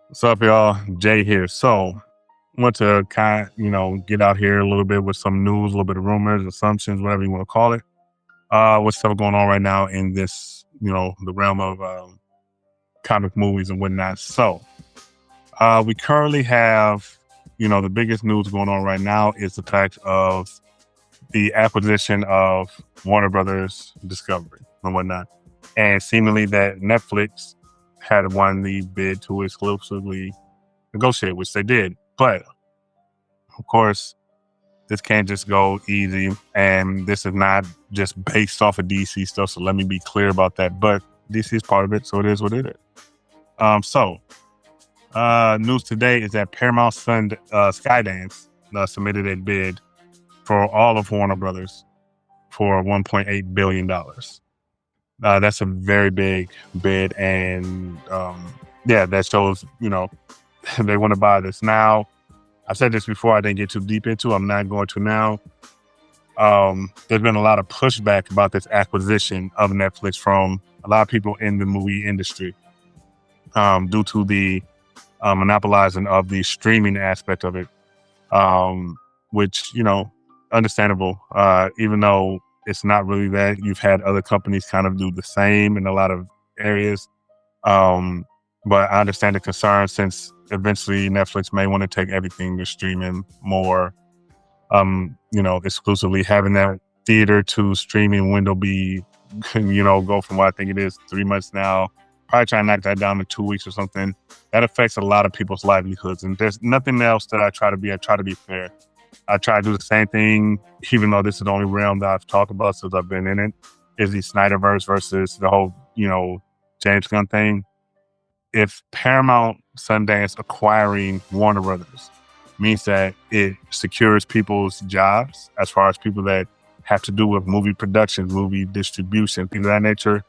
What's up, y'all? Jay here. So, want to get out here a little bit with some news, a little bit of rumors, assumptions, whatever you want to call it. What's still going on right now in this, the realm of comic movies and whatnot. So, we currently have, the biggest news going on right now is the fact of the acquisition of Warner Brothers Discovery and whatnot, and seemingly that Netflix had won the bid to exclusively negotiate, which they did. But of course, this can't just go easy, and this is not just based off of DC stuff. So let me be clear about that. But DC is part of it, so it is what it is. News today is that Paramount Skydance submitted a bid for all of Warner Brothers for $1.8 billion. That's a very big bid, and that shows, they want to buy this. Now, I've said this before, I didn't get too deep into it. I'm not going to now. There's been a lot of pushback about this acquisition of Netflix from a lot of people in the movie industry due to the monopolizing of the streaming aspect of it, which, understandable, even though it's not really that. You've had other companies kind of do the same in a lot of areas. But I understand the concern, since eventually Netflix may want to take everything to streaming more, exclusively, having that theater to streaming window be, go from what I think it is 3 months now, probably try and knock that down to 2 weeks or something. That affects a lot of people's livelihoods. And there's nothing else that I try to be fair. I try to do the same thing, even though this is the only realm that I've talked about since I've been in it, is the Snyderverse versus the whole, James Gunn thing. If Paramount Sundance acquiring Warner Brothers means that it secures people's jobs, as far as people that have to do with movie production, movie distribution, things of that nature,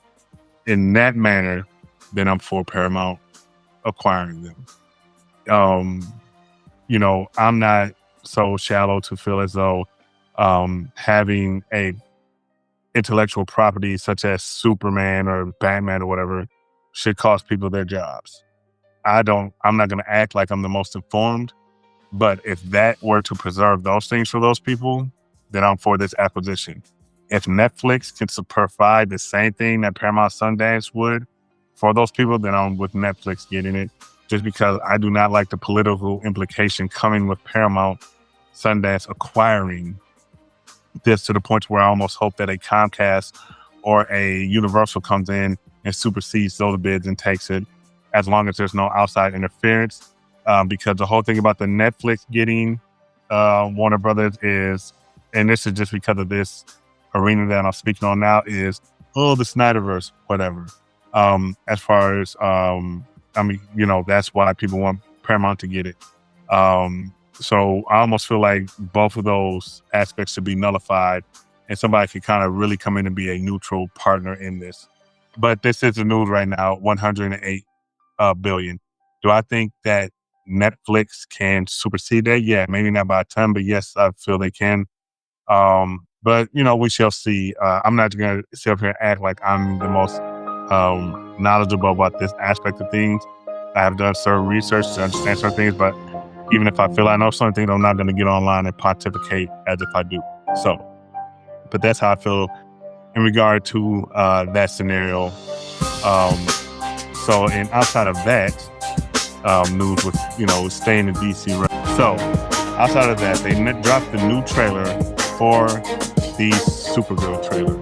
in that manner, then I'm for Paramount acquiring them. I'm not so shallow to feel as though having a intellectual property such as Superman or Batman or whatever should cost people their jobs. I'm not going to act like I'm the most informed, but if that were to preserve those things for those people, then I'm for this acquisition. If Netflix can provide the same thing that Paramount Sundance would for those people, then I'm with Netflix getting it, just because I do not like the political implication coming with Paramount Sundance acquiring this, to the point where I almost hope that a Comcast or a Universal comes in and supersedes those bids and takes it, as long as there's no outside interference. Because the whole thing about the Netflix getting Warner Brothers is, and this is just because of this arena that I'm speaking on now, is, the Snyderverse, whatever. As far as, that's why people want Paramount to get it. So I almost feel like both of those aspects should be nullified, and somebody could kind of really come in and be a neutral partner in this. But this is the news right now, $108 billion. Do I think that Netflix can supersede that? Yeah, maybe not by a ton, but yes, I feel they can. But, we shall see. I'm not going to sit up here and act like I'm the most knowledgeable about this aspect of things. I have done certain research to understand certain things, but even if I feel I know something, I'm not going to get online and pontificate as if I do. So, but that's how I feel in regard to that scenario. And outside of that news with, staying in DC. So, outside of that, they dropped the new trailer for the Supergirl trailer.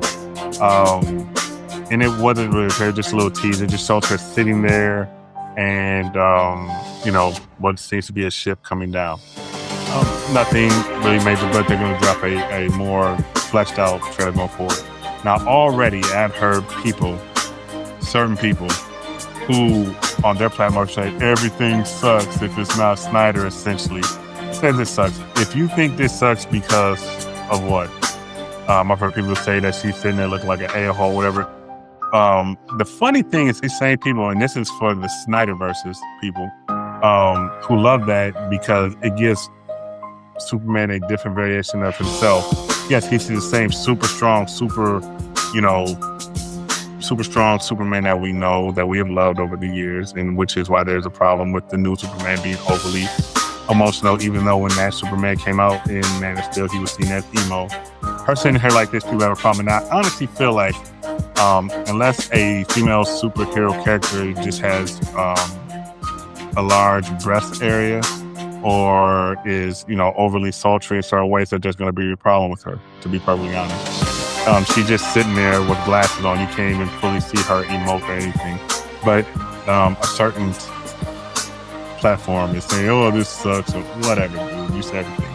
And it wasn't really a trailer, just a little teaser. It just shows her sitting there and, what seems to be a ship coming down. Nothing really major, but they're going to drop a more fleshed out trailer going forward. Now, already I've heard certain people who on their platform say everything sucks if it's not Snyder, essentially. Says it sucks. If you think this sucks because of what? I've heard people say that she's sitting there looking like an a-hole, whatever. The funny thing is these same people, and this is for the Snyderverse people, who love that because it gives Superman a different variation of himself. Yes, he's the same super strong, super, super strong Superman that we know, that we have loved over the years, and which is why there's a problem with the new Superman being overly emotional, even though when that Superman came out in Man of Steel, he was seen as emo. Her sitting here like this, people have a problem. And I honestly feel like unless a female superhero character just has a large breast area or is, overly sultry in certain ways, that there's going to be a problem with her, to be perfectly honest. She's just sitting there with glasses on. You can't even fully see her emote or anything. But a certain platform is saying, oh, this sucks, or whatever, dude. You said everything.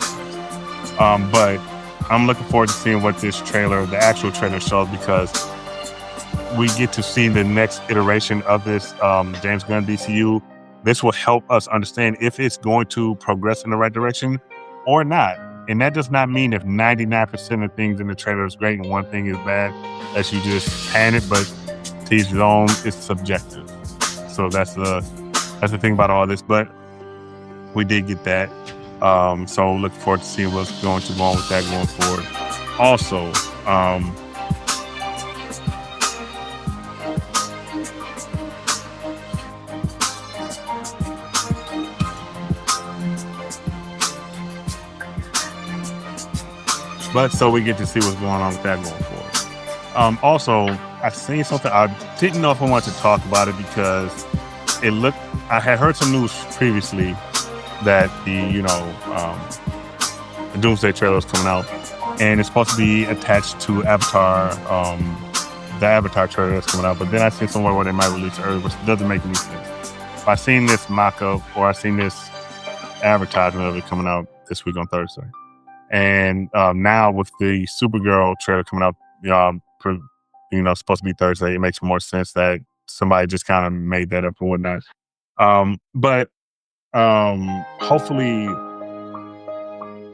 But I'm looking forward to seeing what this trailer, the actual trailer, shows, because we get to see the next iteration of this James Gunn DCU. This will help us understand if it's going to progress in the right direction or not. And that does not mean if 99% of things in the trailer is great and one thing is bad, that you just pan it, but to each his own, it's subjective. So that's the thing about all this. But we did get that. So look forward to seeing what's going to go on with that going forward. Also, so we get to see what's going on with that going forward. Also, I've seen something. I didn't know if I wanted to talk about it because I had heard some news previously that the Doomsday trailer is coming out, and it's supposed to be attached to Avatar, the Avatar trailer that's coming out. But then I seen somewhere where they might release it early, which doesn't make any sense. I seen this mock-up, or I seen this advertisement of it coming out this week on Thursday. And now with the Supergirl trailer coming out, supposed to be Thursday, it makes more sense that somebody just kind of made that up and whatnot. But hopefully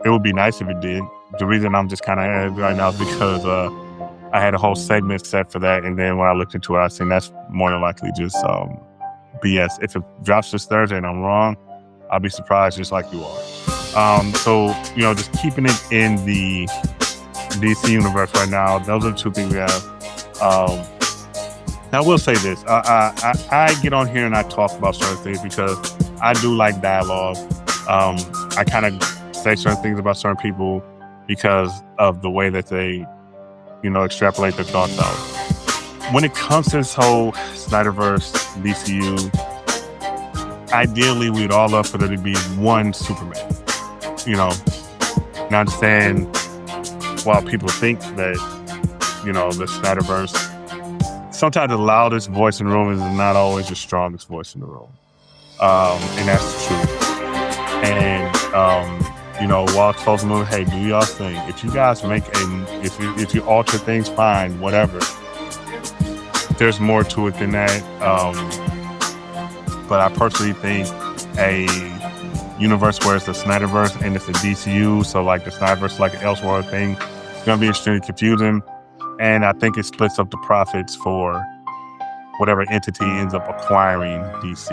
it would be nice if it did. The reason I'm just kind of right now is because I had a whole segment set for that, and then when I looked into it, I seen that's more than likely just BS. If it drops this Thursday and I'm wrong, I'll be surprised just like you are. So, just keeping it in the DC universe right now, those are the two things we have. Now, I will say this. I get on here and I talk about certain things because I do like dialogue. I kind of say certain things about certain people because of the way that they, extrapolate their thoughts out. When it comes to this whole Snyderverse, DCU, ideally, we'd all love for there to be one Superman. Now, I understand while people think that, the Snyderverse, sometimes the loudest voice in the room is not always the strongest voice in the room. And that's the truth. And, while it's supposed to move, hey, do y'all thing. If you guys if you alter things, fine, whatever. There's more to it than that. But I personally think a universe where it's the Snyderverse and it's the DCU, so like the Snyderverse, like an Elseworld thing, it's going to be extremely confusing. And I think it splits up the profits for whatever entity ends up acquiring DC.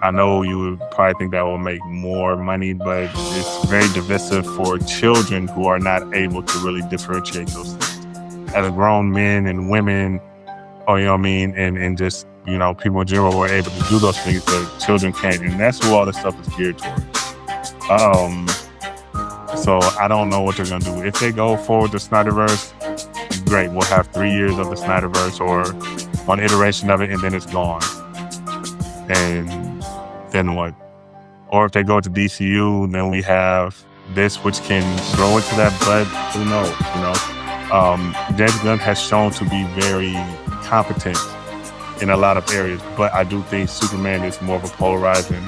I know you would probably think that will make more money, but it's very divisive for children who are not able to really differentiate those things. As grown men and women, and just, people in general were able to do those things, but children can't. And that's who all this stuff is geared towards. So I don't know what they're going to do. If they go forward to Snyderverse, great. We'll have 3 years of the Snyderverse or one iteration of it, and then it's gone. And then what? Or if they go to DCU, then we have this, which can grow into that, but who knows, James Gunn has shown to be very competent in a lot of areas, but I do think Superman is more of a polarizing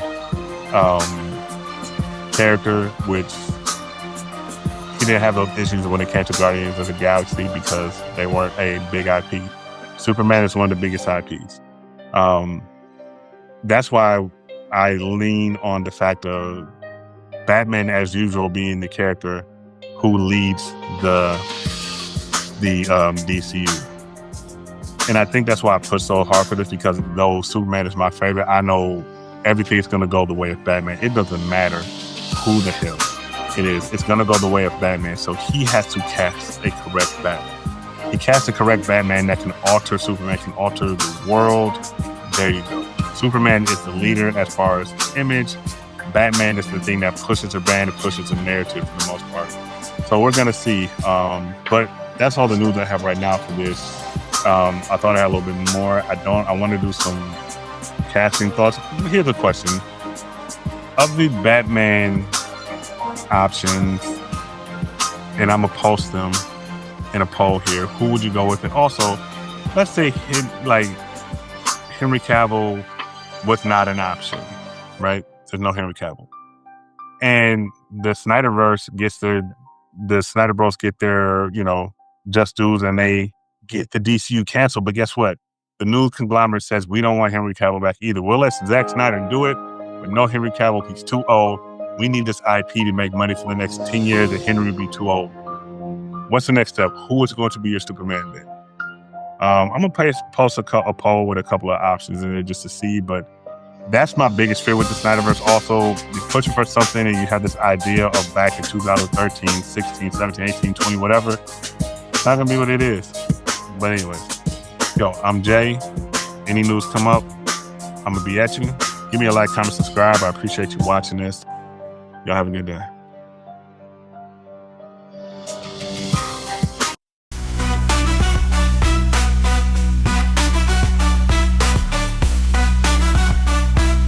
character, which he didn't have those issues when it came to Guardians of the Galaxy because they weren't a big IP. Superman is one of the biggest IPs. That's why I lean on the fact of Batman, as usual, being the character who leads the DCU. And I think that's why I push so hard for this, because though Superman is my favorite, I know everything's going to go the way of Batman. It doesn't matter who the hell it is. It's going to go the way of Batman. So he has to cast a correct Batman. He cast the correct Batman that can alter Superman, can alter the world. There you go. Superman is the leader as far as the image. Batman is the thing that pushes the brand and pushes the narrative for the most part. So we're gonna see. But that's all the news I have right now for this. I thought I had a little bit more. I want to do some casting thoughts. Here's a question. Of the Batman options, and I'm gonna post them in a poll here, who would you go with? And also, let's say Henry Cavill was not an option, right? There's no Henry Cavill. And the Snyderverse the Snyder Bros get their, just dues, and they get the DCU canceled. But guess what? The news conglomerate says we don't want Henry Cavill back either. We'll let Zack Snyder do it, but no Henry Cavill. He's too old. We need this IP to make money for the next 10 years, and Henry will be too old. What's the next step? Who is going to be your Superman then? I'm going to post a poll with a couple of options in there just to see, but that's my biggest fear with the Snyderverse. Also, you're pushing for something and you have this idea of back in 2013, 16, 17, 18, 20, whatever. It's not going to be what it is. But anyways, I'm Jay. Any news come up, I'm going to be at you. Give me a like, comment, subscribe. I appreciate you watching this. Y'all have a good day.